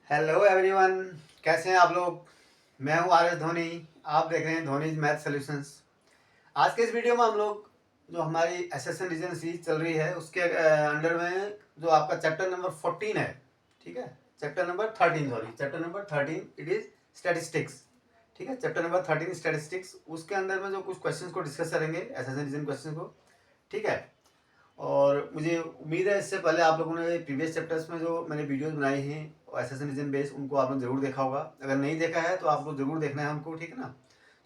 Hello everyone, कैसे हैं आप लोग। मैं हूं आर एस धोनी। आप देख रहे हैं धोनीज मैथ सॉल्यूशंस। आज के इस वीडियो में हम लोग जो हमारी एसेशन रीजन सीरीज चल रही है उसके अंडर में जो आपका चैप्टर नंबर 14 है, ठीक है, chapter number 13, sorry chapter number 13 it is statistics. ठीक है, चैप्टर नंबर 13 स्टैटिस्टिक्स, उसके अंदर में जो कुछ क्वेश्चंस को डिस्कस करेंगे एसेशन रीजन क्वेश्चन को। ठीक है, और मुझे उम्मीद है इससे पहले आप लोगों ने प्रीवियस चैप्टर्स में जो मैंने वीडियोस बनाई हैं एसेशन रीजन बेस, उनको आपने ज़रूर देखा होगा। अगर नहीं देखा है तो आपको ज़रूर देखना है उनको, ठीक है ना।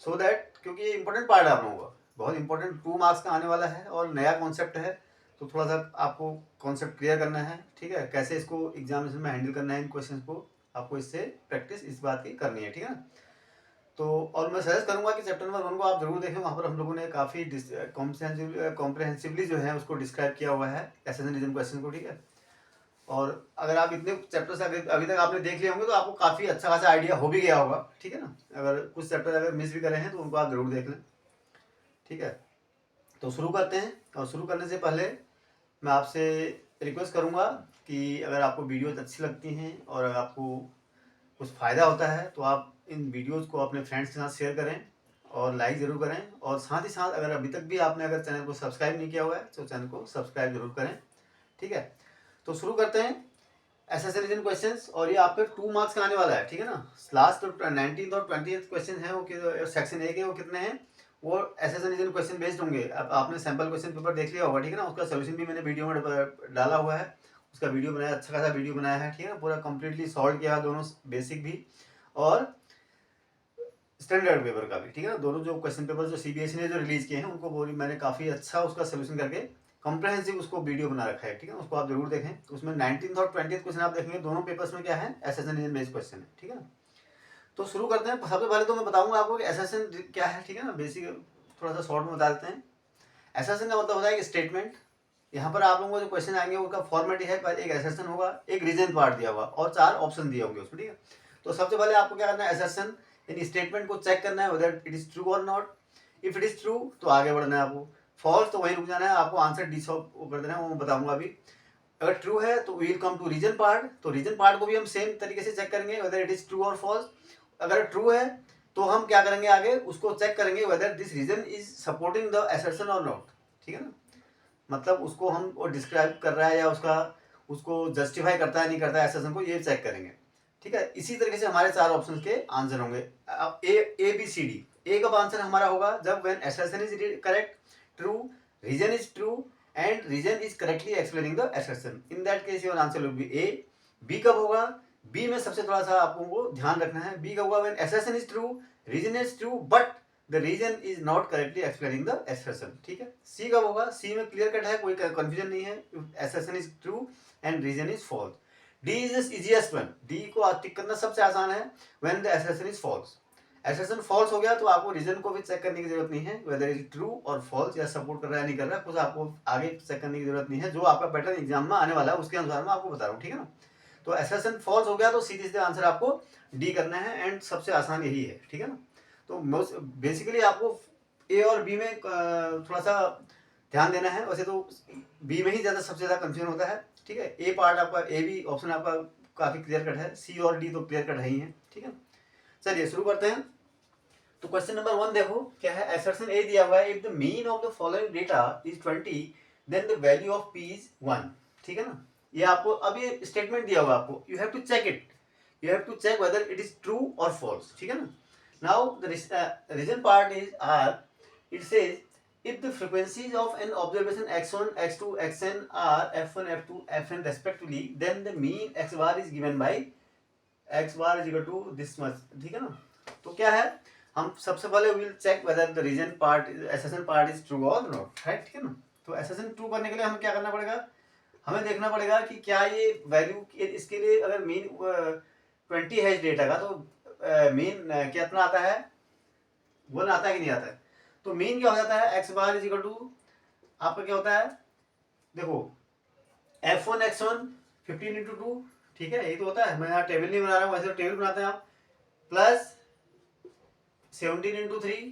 सो दैट, क्योंकि ये इंपॉर्टेंट पार्ट है आप लोगों का, बहुत इंपॉर्टेंट 2 मार्क्स का आने वाला है और नया कॉन्सेप्ट है। तो थोड़ा सा आपको कॉन्सेप्ट क्लियर करना है, ठीक है, कैसे इसको एग्जामिनेशन में हैंडल करना है इन क्वेश्चन को, आपको इससे प्रैक्टिस इस बात की करनी है, ठीक है ना। तो और मैं सजेस्ट करूंगा कि चैप्टर नंबर 1 को आप जरूर देखें। वहाँ पर हम लोगों ने काफ़ी कॉम्प्रहेंसिवली जो है उसको डिस्क्राइब किया हुआ है एसेशन रीजन क्वेश्चन को, ठीक है। और अगर आप इतने चैप्टर्स अभी तक आपने देख लिए होंगे तो आपको काफ़ी अच्छा खासा आइडिया हो भी गया होगा, ठीक है ना। अगर कुछ चैप्टर अगर मिस भी करे हैं तो उनको आप जरूर देख लें, ठीक है। तो शुरू करते हैं, और शुरू करने से पहले मैं आपसे रिक्वेस्ट करूँगा कि अगर आपको वीडियोज अच्छी लगती हैं और अगर आपको कुछ फ़ायदा होता है तो आप इन वीडियोज़ को अपने फ्रेंड्स के साथ शेयर करें और लाइक ज़रूर करें। और साथ ही साथ अगर अभी तक भी आपने अगर चैनल को सब्सक्राइब नहीं किया हुआ है तो चैनल को सब्सक्राइब जरूर करें, ठीक है। तो शुरू करते हैं एसेशन रीजन क्वेश्चंस, और ये आपके 2 मार्क्स का आने वाला है, ठीक है ना। लास्ट 19th और 20th क्वेश्चन है वो सेक्शन ए के, वो कितने हैं, वो एसेशन रीजन क्वेश्चन बेस्ड होंगे। अब आपने सैम्पल क्वेश्चन पेपर देख लिया होगा, ठीक है ना। उसका सोल्यूशन भी मैंने वीडियो में डाला हुआ है, उसका वीडियो बनाया, अच्छा खासा वीडियो बनाया है, ठीक है ना। पूरा कंप्लीटली सॉल्व किया दोनों, बेसिक भी और स्टैंडर्ड पेपर का भी, ठीक है ना। दोनों जो क्वेश्चन पेपर जो सीबीएसई ने जो रिलीज किए हैं उनको बोली मैंने काफ़ी अच्छा उसका सोल्यूशन करके कॉम्प्रहेंसिव उसको वीडियो बना रखा है, ठीक है। उसको आप जरूर देखें। उसमें 19th और 20th क्वेश्चन आप देखेंगे, दोनों पेपर्स में क्या है, एसेशन रीजन बेस्ड क्वेश्चन है, ठीक है ना। तो शुरू करते हैं। सबसे पहले तो मैं बताऊंगा आपको कि एसेशन क्या है, ठीक है ना। बेसिक थोड़ा सा शॉर्ट में बता देते हैं। एसेशन का मतलब होता है एक स्टेटमेंट। यहाँ पर आप लोगों को जो क्वेश्चन आएंगे उसका फॉर्मेट है, एक एसेशन होगा, एक रीजन पार्ट दिया होगा और 4 ऑप्शन दिए होंगे उसमें, ठीक है। तो सबसे पहले आपको क्या करना है, एसेशन इन स्टेटमेंट को चेक करना है वेदर इट इज ट्रू और not. If it is true तो आगे बढ़ना है आपको, फॉल्स तो वहीं रुक जाना है, आपको आंसर डिसऑफ कर देना है, वो मैं बताऊंगा अभी। अगर ट्रू है तो will come to reason part, तो रीजन पार्ट को भी हम सेम तरीके से चेक करेंगे वेदर इट इज ट्रू और फॉल्स। अगर ट्रू है तो हम क्या करेंगे, आगे उसको चेक करेंगे whether this reason is supporting the assertion और नॉट, ठीक है ना। मतलब उसको हम वो डिस्क्राइब कर रहा है या उसका उसको जस्टिफाई करता है नहीं करता है एसेशन को, ये चेक करेंगे, ठीक है। इसी तरीके से हमारे 4 ऑप्शन के आंसर होंगे। अब ए बी सी डी। ए का आंसर हमारा होगा जब when assertion is correct, true, reason is true and reason is correctly explaining the assertion, in that case your answer will be A. B कब होगा, B में सबसे थोड़ा सा आपको ध्यान रखना है। बी कब होगा, when assertion is true, reason is true but the reason is not correctly explaining the assertion, ठीक है। सी कब होगा, सी में क्लियर कट है, कोई कंफ्यूजन नहीं है, assertion is true and reason is false. D is easiest one, D को टिक करना सबसे आसान है, when the assertion is false. Assertion false हो गया तो आपको रीजन को भी चेक करने की जरूरत नहीं है, वेदर इज ट्रू और फॉल्स, या सपोर्ट कर रहा है नहीं कर रहा है, कुछ आपको आगे चेक करने की जरूरत नहीं है। जो आपका पैटर्न एग्जाम में आने वाला है उसके अनुसार मैं आपको बता रहा हूँ, ठीक है ना। तो एसेशन फॉल्स हो गया तो सीधे सीधे आंसर आपको डी करना है, एंड सबसे आसान यही है, ठीक है ना। तो बेसिकली आपको ए और बी में थोड़ा सा ध्यान देना है। वैसे तो बी में ही ज़्यादा सबसे ज़्यादा कंफ्यूजन होता है, ठीक है। ए पार्ट आपका, ए बी ऑप्शन आपका काफ़ी क्लियर कट है, सी और डी तो क्लियर कट है ही है, ठीक है। चलिए शुरू करते हैं। तो क्वेश्चन नंबर 1 देखो क्या है, एसर्शन ए दिया हुआ है, if the mean of the following data is 20 then the value of P is 1, ठीक है ना। ये आपको अब ये स्टेटमेंट दिया हुआ आपको, you have to check it, you have to check whether it is true or false, ठीक है ना। now the reason part is r, it says if the frequencies of an observation x1 x2 xn are f1 f2 fn respectively then the mean x bar is given by x bar is equal to this much, ठीक है ना। तो क्या है, हम सबसे पहले will check whether the reason part assertion part is true और नॉट, राइट, ठीक है ना। तो एसेशन ट्रू करने के लिए हमें क्या करना पड़ेगा, हमें देखना पड़ेगा कि क्या ये वैल्यू, इसके लिए अगर मीन 20 है इस डेटा का तो मीन कितना आता है, 1 आता है कि नहीं आता है। तो मीन क्या हो जाता है, X bar is equal to आपका क्या होता है, देखो f1 x1 15 × 2, ठीक है, यही तो होता है। मैं यहाँ टेबल नहीं बना रहा हूँ, वैसे तो टेबल बनाते हैं आप, प्लस 17 × 3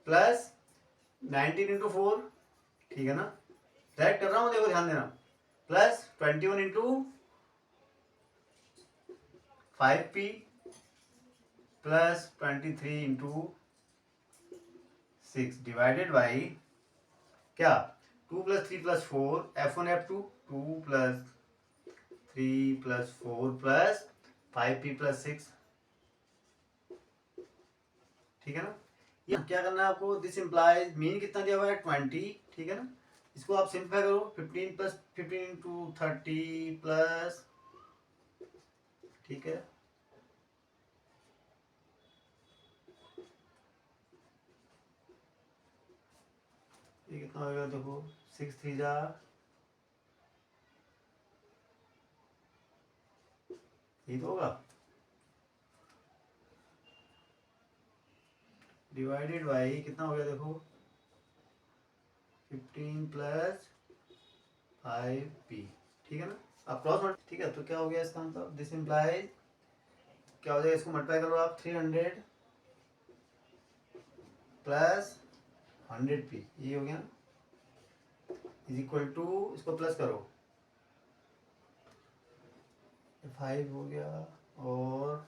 प्लस 19 × 4, ठीक है ना। डायरेक्ट कर रहा हूँ, देखो ध्यान देना, plus 21 × 5p plus 23 into 6 divided by क्या 2 plus 3 plus 4 F1 F2 2 plus 3 plus 4 plus 5p plus 6, ठीक है ना। ये क्या करना है आपको, दिस इम्प्लाइज मीन कितना दिया हुआ है 20, ठीक है ना। इसको आप सिंपल करो 15 प्लस 15 इंटू 30 प्लस, ठीक है, ये कितना होगा देखो 6 3 जा, ये तो होगा डिवाइडेड बाई कितना हो गया देखो 15 प्लस 5p, ठीक है ना। अब क्रॉस मल्टी, ठीक है, तो क्या हो गया इसका मतलब, दिस इम्प्लाइज क्या हो जाएगा, इसको मल्टीप्लाई करो आप 300 प्लस 100p, ये हो गया इज इक्वल टू, इसको प्लस करो 5 हो गया और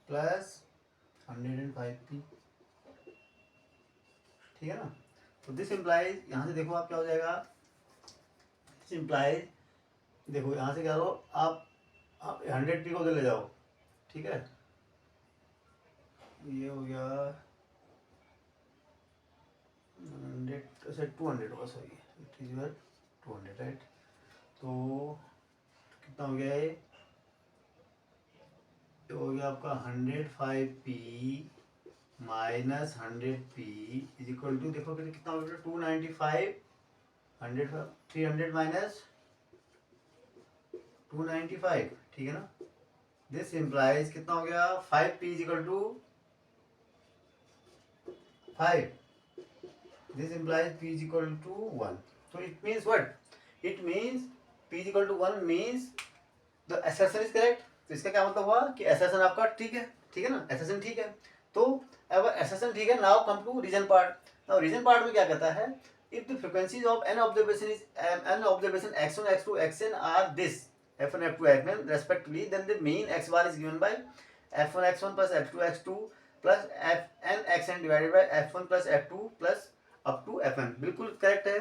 प्लस 105p, ठीक है ना। तो दिस इम्प्लाइज यहाँ से देखो आप क्या हो जाएगा, दिस इम्प्लाइज देखो यहाँ से क्या करो आप 100p को उधर ले जाओ, ठीक है, ये हो गया 100 से 200 होगा, सॉरी इट इज 200 राइट। तो कितना हो गया ये हो गया आपका 105p minus 100p is equal to, देखो कितना हो गया 295, 100 300 माइनस 295, ठीक है ना। दिस इम्प्लाइज कितना हो गया 5p is equal to 5, this implies p is equal to 1, so it means what, it means p is equal to 1 means the assertion is correct। तो इसका क्या मतलब हुआ कि assertion आपका ठीक है, ठीक है ना, assertion ठीक है। तो अब assertion ठीक है, now come to reason part। now reason part में क्या कहता है, if the frequencies of n observation is n observation x1 x2 xn are this f1 f2 xn respectively, then the mean x bar is given by f1 x1 plus f2 x2 plus fn xn divided by f1 plus f2 plus up to fn, बिल्कुल correct है।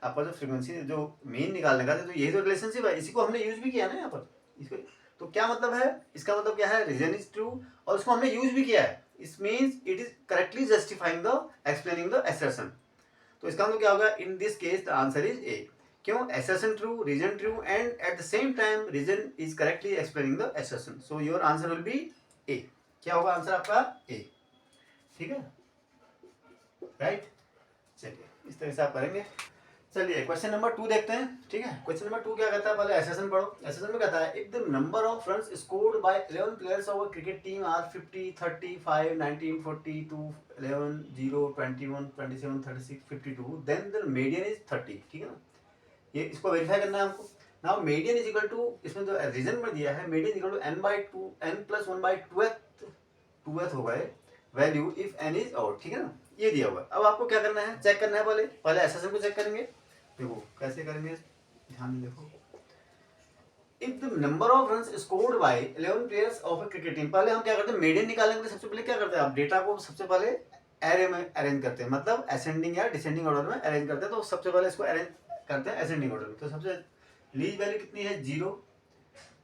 आपका जो frequency जो mean निकालने का था, तो यही तो रिलेशनशिप है, इसी को हमने यूज भी किया ना यहाँ पर इसको। तो क्या मतलब है, इसका मतलब क्या है, रीजन इज ट्रू और उसको हमने यूज भी किया है, it means it is correctly justifying the explaining the assertion. तो इसका मतलब क्या होगा, in this case the answer is A, क्यों, assertion true, reason true and at the same time reason is correctly explaining the assertion, so your answer will be A. क्या होगा answer आपका ए, ठीक है, राइट। चलिए इस तरह से आप करेंगे। चलिए क्वेश्चन नंबर 2 देखते हैं, ठीक है। क्वेश्चन नंबर 2 क्या कहता है, पहले एसेशन पढ़ो। एसेशन में कहता है, if the number of runs scored by 11 players of a cricket team are 50 35 19 42 11 0 21 27 36 52 then the median is 30, ठीक है ना। ये इसको वेरीफाई करना है हमको। Now median is equal to, इसमें जो रीजन में दिया है, median equal to n/2 n + 1/2th होगा value if n is out, ठीक है ना, ये दिया हुआ है। अब आपको क्या करना है, चेक करना है, पहले एसेशन को चेक करेंगे। देखो कैसे करेंगे, ध्यान देखो। If the number of runs scored by 11 players of a cricket team, पहले हम क्या करते हैं, मीडियन निकालने के लिए सबसे पहले क्या करते हैं, आप डेटा को सबसे पहले एरे में अरेंज करते हैं, मतलब असेंडिंग या डिसेंडिंग ऑर्डर में अरेंज करते हैं। तो सबसे पहले इसको अरेंज करते हैं असेंडिंग ऑर्डर में। तो सबसे लीज वैल्यू कितनी है 0,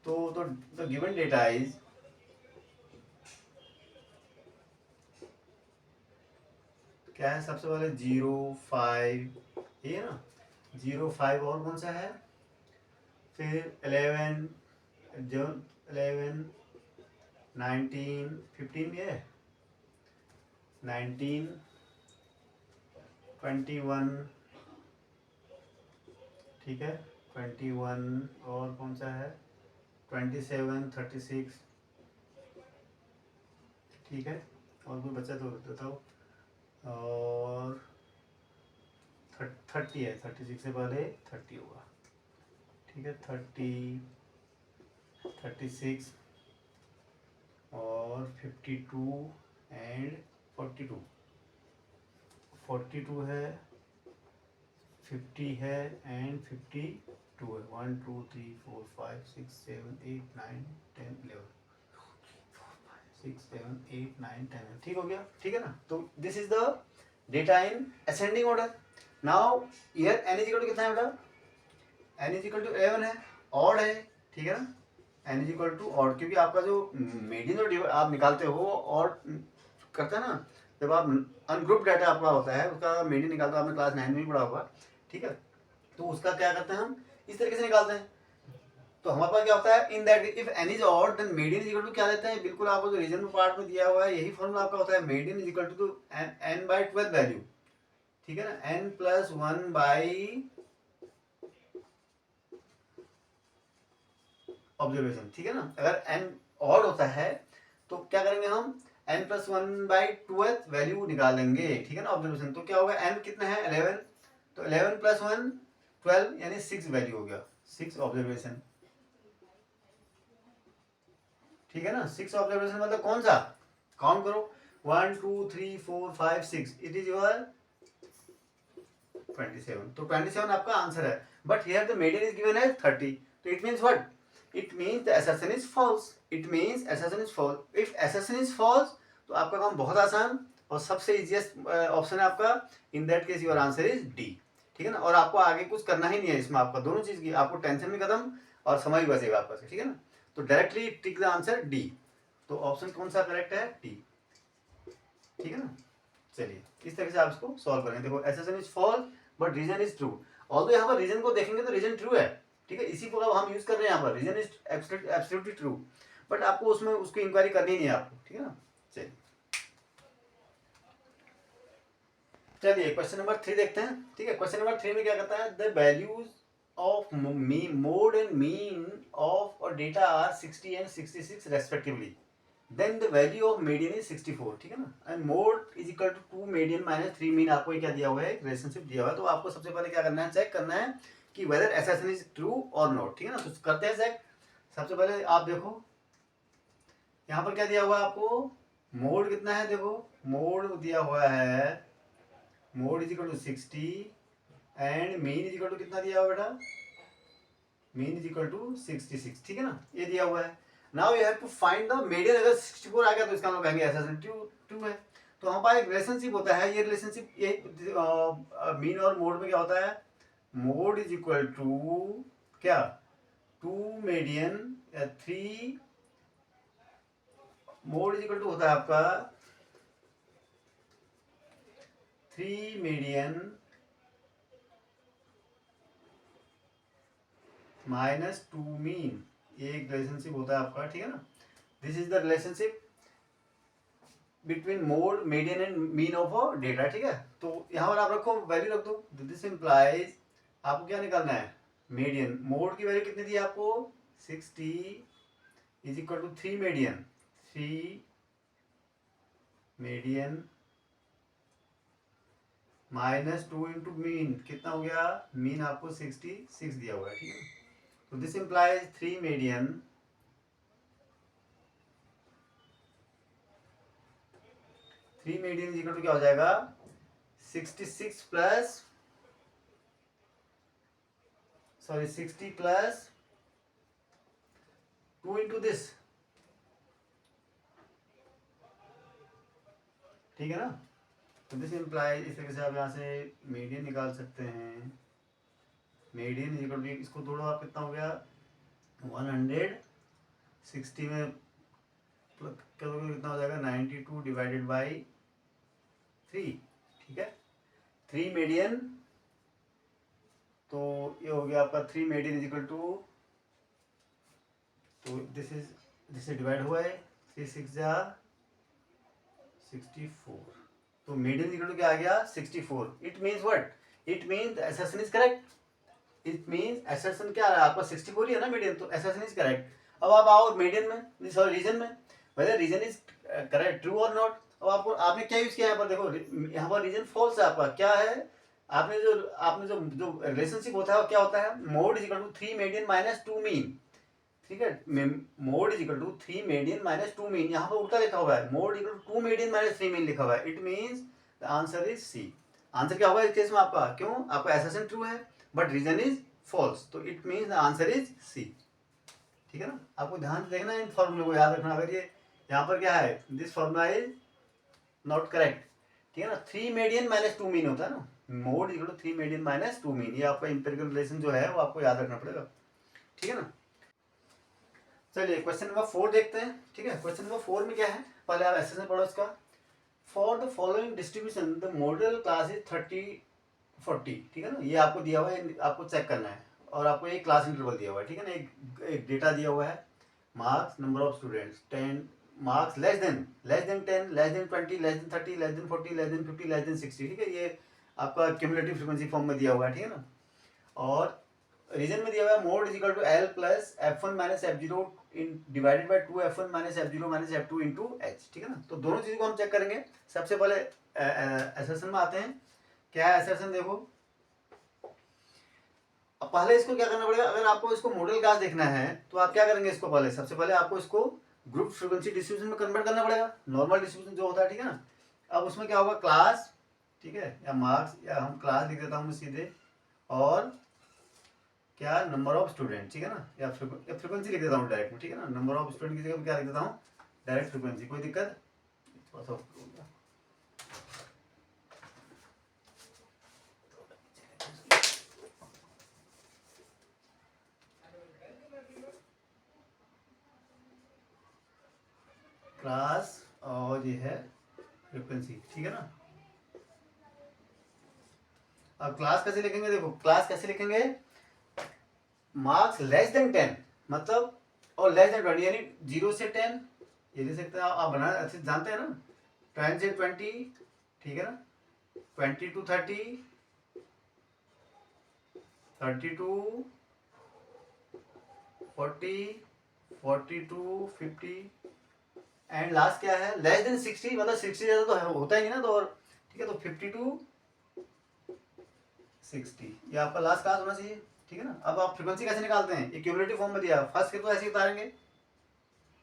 तो गिवन डेटा इज क्या है, सबसे पहले 0 5, ये ना 0 5 और कौन सा है, फिर 11 जो 11 19 15 ये 19 21, ठीक है 21 और कौन सा है 27 36, ठीक है, और कोई बचा तो बताओ, और 30 है, 36 से पहले 30 होगा, ठीक है 30 36 और 52 एंड 42, 42 है, 50 है एंड 52 है। 1 2 3 4 5 6 7 8 9 10 11 6 7 8 9 10। ठीक हो गया, ठीक है ना। तो this is the data in ascending order. Now here n is equal to कितना है बेटा, n इज इक्वल टू 11 है, ऑड है, ठीक है ना। n is equal to odd, क्योंकि आपका जो मीडियन जो आप निकालते हो ऑड करते हैं ना, जब आप अनग्रुप डाटा आपका होता है उसका मीडियन निकालते हो, आपने क्लास 9 में भी पढ़ा होगा, ठीक है। तो उसका क्या करते हैं हम, इस तरीके से निकालते हैं। तो हमारे पास क्या होता है, in that if n is odd then median is equal to क्या देते हैं, बिल्कुल आपको जो रीजन पार्ट में दिया हुआ है यही फॉर्मूला आपका होता है, median is equal to n by 12 value, ठीक है ना, n प्लस 1 बाई ऑब्जर्वेशन, ठीक है ना। अगर n ऑड होता है तो क्या करेंगे हम, n प्लस 1 बाई 12 वैल्यू निकालेंगे, ठीक है ना, ऑब्जर्वेशन। तो क्या होगा, n कितना है 11, तो 11 प्लस 1 12 यानी 6 वैल्यू हो गया, 6 ऑब्जर्वेशन, ठीक है ना। 6 ऑब्जर्वेशन मतलब कौन सा, काउंट करो, 1 2 3 4 5 6, इट इज योर 27। तो 27 आपका आंसर है, but here the median is given as 30, तो it means what, it means the assertion is false, it means assertion is false. If assertion is false तो आपका काम बहुत आसान और सबसे इजीएस्ट ऑप्शन है आपका, इन that case your answer is D, ठीक है ना। और आपको आगे कुछ करना ही नहीं है इसमें, आपका दोनों चीज की, आपको टेंशन भी खत्म और समय भी बचेगा आपका, ठीक है ना। तो directly tick the answer D, तो ऑप्शन कौन सा करेक्ट है, डी, ठीक है ना। चलिए इस तरह से आप इसको सॉल्व करेंगे। देखो assertion is false but reason is true, although यहाँ पर रीजन को देखेंगे तो रीजन ट्रू है, ठीक है, इसी को हम यूज कर रहे हैं यहाँ पर, reason is absolutely true, but आपको उसमें उसकी इंक्वायरी करनी नहीं है आपको, ठीक है ना। चलिए चलिए क्वेश्चन नंबर 3 देखते हैं, ठीक है। क्वेश्चन नंबर 3 में क्या कहता है, the values of mode and mean of our data are 60 and 66 respectively, then the value of median is 64, ठीक है ना। And mode is equal to 2 median minus 3 mean, आपको क्या दिया हुआ है, एक रिलेशनशिप दिया हुआ है। तो आपको सबसे पहले क्या करना है, चेक करना है कि वेदर असर्शन इज ट्रू और नॉट, ठीक है ना। तो करते हैं चेक। सबसे पहले आप देखो यहाँ पर क्या दिया हुआ है आपको, मोड कितना है, देखो मोड दिया हुआ है, mode is equal to 60 and mean is equal to कितना दिया हुआ बेटा, मीन इज इक्वल टू 66, ठीक है ना, ये दिया हुआ है। Now you have to find the median, अगर 64 आ गया तो इसका हम लोग कहेंगे असर्शन ट्रू है। तो हमारे पास एक रिलेशनशिप होता है, ये रिलेशनशिप ये मीन और मोड में क्या होता है, मोड इज इक्वल टू क्या, 2 मीडियन या 3, मोड इज इक्वल टू होता है आपका 3 मीडियन माइनस 2 मीन, ये एक रिलेशनशिप होता है आपका, ठीक है ना। This is the relationship between mode median and mean of a data, ठीक है। तो यहाँ पर आप रखो, वैल्यू रख दो, दिस इंप्लाइज आपको क्या निकालना है, मीडियन। मोड की वैल्यू कितनी दी है आपको, 60 is equal to 3 median, 3 median minus 2 into mean, कितना हो गया, मीन आपको 66 दिया हुआ है, ठीक है। तो this implies 3 median is equal to क्या हो जाएगा, 66 plus, sorry 60 plus 2 into this, ठीक है ना। तो दिस इंप्लाइज, इस तरीके से आप यहाँ से मीडियन निकाल सकते हैं, मीडियन इज इक्वल टू, इसको तोड़ो आप, कितना हो गया 160 में करोगे कितना हो जाएगा, 92 डिवाइडेड बाई 3, ठीक है। 3 मीडियन, तो ये हो गया आपका 3 मीडियन इज इक्वल टू, तो दिस से डिवाइड हुआ है, 3 6 जा 64, तो मीडियन इक्वल टू क्या आ गया 64। It means what, it means assertion is correct, it means assertion क्या आ रहा है आपका 64 ही है ना मीडियन, तो असर्शन इज करेक्ट। अब आप आओ मीडियन में, सॉरी रीजन में, whether reason is correct true और नॉट। अब आपको आपने क्या यूज किया यहाँ पर, देखो यहाँ पर रीजन फॉल्स है आपका, क्या है, आपने जो जो रिलेशनशिप होता है वो क्या होता है, mode is equal to 3 median minus 2 mean, ठीक है। Mode is equal to 3 median minus 2 mean, यहाँ पर उल्टा लिखा हुआ है, mode equal to 2 median minus 3 mean लिखा हुआ है, it means the answer is C. आंसर क्या होगा इस केस में आपका, क्यों, आपका असर्शन ट्रू है बट रीजन इज फॉल्स, तो it means the answer is सी। ठीक है ना, आपको ध्यान से देखना, इन फॉर्मूले को याद रखना। अगर ये यहाँ पर क्या है, this formula is not correct, ठीक है ना। 3 मीडियन माइनस 2 मीन होता है ना, mode equal to 3 median minus 2 mean, ये आपका इंपेरिकल रिलेशन जो है वो आपको याद रखना पड़ेगा। ठीक है ना, चलिए क्वेश्चन नंबर 4 देखते हैं। ठीक है, क्वेश्चन नंबर 4 में क्या है, पहले आप ऐसे पढ़ो इसका। For the following distribution the model class is 30-40। ठीक है ना, ये आपको दिया हुआ है, आपको चेक करना है, और आपको एक क्लास इंटरवल दिया हुआ है। ठीक है ना, एक डेटा दिया हुआ है, marks, number of students 10 marks, less than 10, less than 20, less than 30, less than 40, less than 50, less than 60। ठीक है, ये आपका क्यूमुलेटिव फ्रीक्वेंसी फॉर्म में दिया हुआ है। ठीक है ना, और रीजन में दिया हुआ है mode is equal to L plus F1 minus F0 divided by 2F1 minus F0 minus F2 into H. ठीक है ना, तो दोनों चीज़ों को हम चेक करेंगे। सबसे पहले असर्शन में आते हैं। क्या है असर्शन, देखो अब पहले इसको क्या करना पड़ेगा, अगर आपको इसको मॉडल क्लास देखना है तो आप क्या करेंगे, इसको पहले सबसे पहले आपको इसको ग्रुप फ्रीक्वेंसी डिस्ट्रीब्यूशन में कन्वर्ट करना पड़ेगा, नॉर्मल डिस्ट्रीब्यूशन जो होता है। ठीक है ना, अब उसमें क्या होगा, क्लास, ठीक है, या मार्क्स, या हम क्लास लिख देता हूँ सीधे, और क्या, नंबर ऑफ स्टूडेंट। ठीक है ना, या फ्रीक्वेंसी लिख देता हूँ डायरेक्ट में। ठीक है ना, नंबर ऑफ स्टूडेंट की जगह क्या लिख देता हूँ, डायरेक्ट फ्रीक्वेंसी, कोई दिक्कत। क्लास और ये है फ्रीक्वेंसी। ठीक है ना, अब क्लास कैसे लिखेंगे, देखो क्लास कैसे लिखेंगे, मार्क्स लेस देन 10 मतलब, और लेस देन 20 यानी 0 से 10, ये लिख सकते हैं आप बनाना अच्छे जानते हैं ना, 10 से 20, ठीक है ना, 20 to 30, 30 to 40, 40 to 50, and last क्या है, लेस देन 60 मतलब 60 ज़्यादा तो होता ही नहीं ना, तो और ठीक है, तो 50 to 60 ये आपका लास्ट क्लास होना चाहिए। ठीक है ना, अब आप फ्रीक्वेंसी कैसे निकालते हैं, ये क्यूमुलेटिव फॉर्म में दिया, फर्स्ट के तो ऐसे ही उतारेंगे,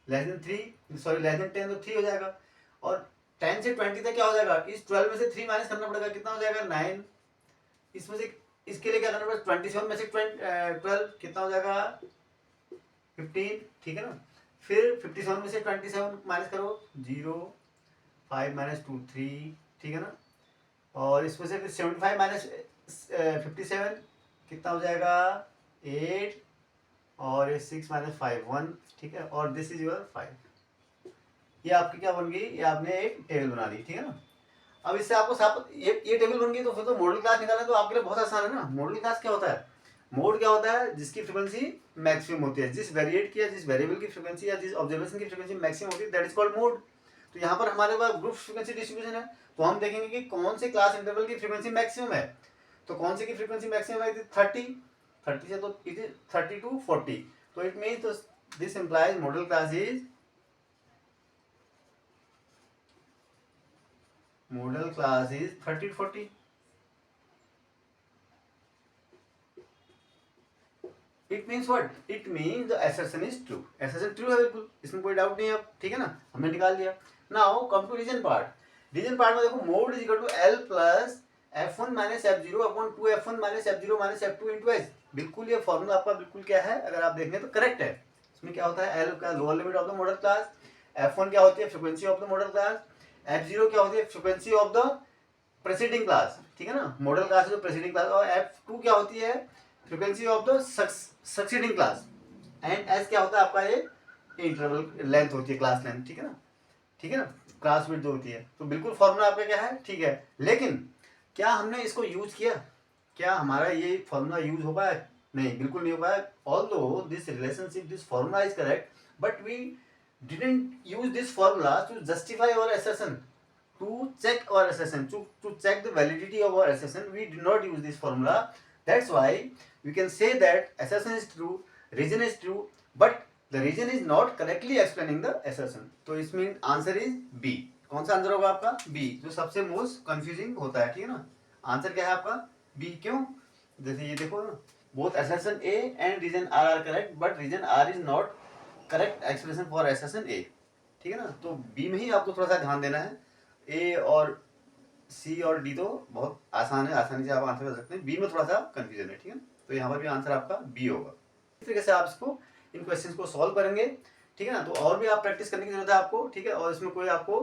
less than 3 sorry less than 10 तो 3 हो जाएगा, और 10 से 20 तक क्या हो जाएगा, इस 12 में से 3 माइनस करना पड़ेगा, कितना हो जाएगा 9, इसमें से इसके लिए क्या करना पड़ेगा, 27 में से 12 कितना हो जाएगा 15। ठीक है ना, फिर 57 में से 27 माइनस करो 0, 5 माइनस 2 3। ठीक है ना, और इसमें से फिर 75 माइनस 57 कितना हो जाएगा 8, और ये 6 माइनस 5 1। ठीक है, और दिस इज योर 5। ये आपकी क्या बन गई, ये आपने एक टेबल बना ली। ठीक है ना, अब इससे आपको साफ ये टेबल बन गई, तो फिर तो मॉडल क्लास निकालना तो आपके लिए बहुत आसान है ना। मॉडल क्लास क्या होता है, मोड क्या होता है, जिसकी फ्रीक्वेंसी मैक्सिमम होती है, जिस वेरिएट की या जिस वेरिएबल की फ्रीक्वेंसी या जिस ऑब्जर्वेशन की फ्रीक्वेंसी मैक्सिमम होती है, दैट इज कॉल्ड मोड। तो यहाँ पर हमारे पास ग्रुप फ्रीक्वेंसी डिस्ट्रीब्यूशन है, तो हम देखेंगे कि कौन से क्लास इंटरवल की फ्रीक्वेंसी मैक्सिमम है, तो कौन से की फ्रीक्वेंसी मैक्सिमम है, 30 से, तो इट इज 30 to 40, तो इट मीन तो this implies model class is model class is 30 to 40. It means what? It means the assertion is true. Assertion true है बिल्कुल, इसमें कोई डाउट नहीं है। ठीक है ना, हमने निकाल दिया। Now come to region part. Region part में देखो mode is equal to L plus F1 minus F0 upon 2F1 minus F0 minus F2 into H। बिल्कुल ये फॉर्मूला आपका बिल्कुल क्या है, अगर आप देखें तो करेक्ट है। इसमें क्या होता है, L का lower limit of the model class, F1 क्या होती है, frequency of the model class, F0 क्या होती है, frequency of the presiding class. ठीक है ना, मॉडल क्लास जो प्रेसिडिंग क्लास, और F2 क्या होती है, frequency of the succeeding class, and S क्या होता है आपका, ये इंटरवल लेंथ होती है, क्लास लेंथ। ठीक है ना, ठीक है ना, क्लास विड्थ जो होती है। तो बिल्कुल फॉर्मूला आपका क्या है, ठीक है, लेकिन क्या हमने इसको यूज किया, क्या हमारा ये फॉर्मूला यूज हो पाया, नहीं, बिल्कुल नहीं हो पाया। Although this relationship, this formula is correct, but we didn't use this formula to justify our assertion, to check our assertion, to check the validity of our assertion. We did not use this formula. That's why we can say that assertion is true, reason is true, but the reason is not correctly explaining the assertion. तो इसमें answer is B. कौन सा answer होगा आपका, B, जो सबसे most confusing होता है। ठीक है ना, आंसर क्या है आपका बी। क्यों, जैसे ये देखो ना, both assertion A and reason R are correct, but reason R is not correct expression for assertion A। ठीक है ना, तो बी में ही आपको थोड़ा सा ध्यान देना है। ए और सी और डी तो बहुत आसान है, आसानी से आप आंसर कर सकते हैं। बी में थोड़ा सा कंफ्यूजन है, ठीक है। तो यहाँ पर भी आंसर आपका बी होगा। इस तरीके से आप इसको इन क्वेश्चन को सॉल्व करेंगे, ठीक है ना। तो और भी आप प्रैक्टिस करने की जरूरत है आपको, ठीक है। और इसमें कोई आपको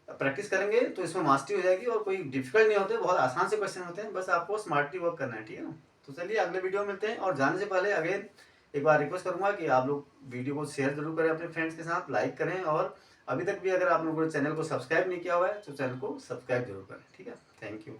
प्रैक्टिस करेंगे तो इसमें मास्टरी हो जाएगी, और कोई डिफिकल्ट नहीं होते, बहुत आसान से क्वेश्चन होते हैं, बस आपको स्मार्टली वर्क करना है, ठीक है ना। तो चलिए अगले वीडियो में मिलते हैं। और जाने से पहले अगेन एक बार रिक्वेस्ट करूंगा कि आप लोग वीडियो को शेयर जरूर करें अपने फ्रेंड्स के साथ, लाइक करें, और अभी तक भी अगर आप लोगों ने चैनल को सब्सक्राइब नहीं किया हुआ है तो चैनल को सब्सक्राइब जरूर करें, ठीक है। Thank you.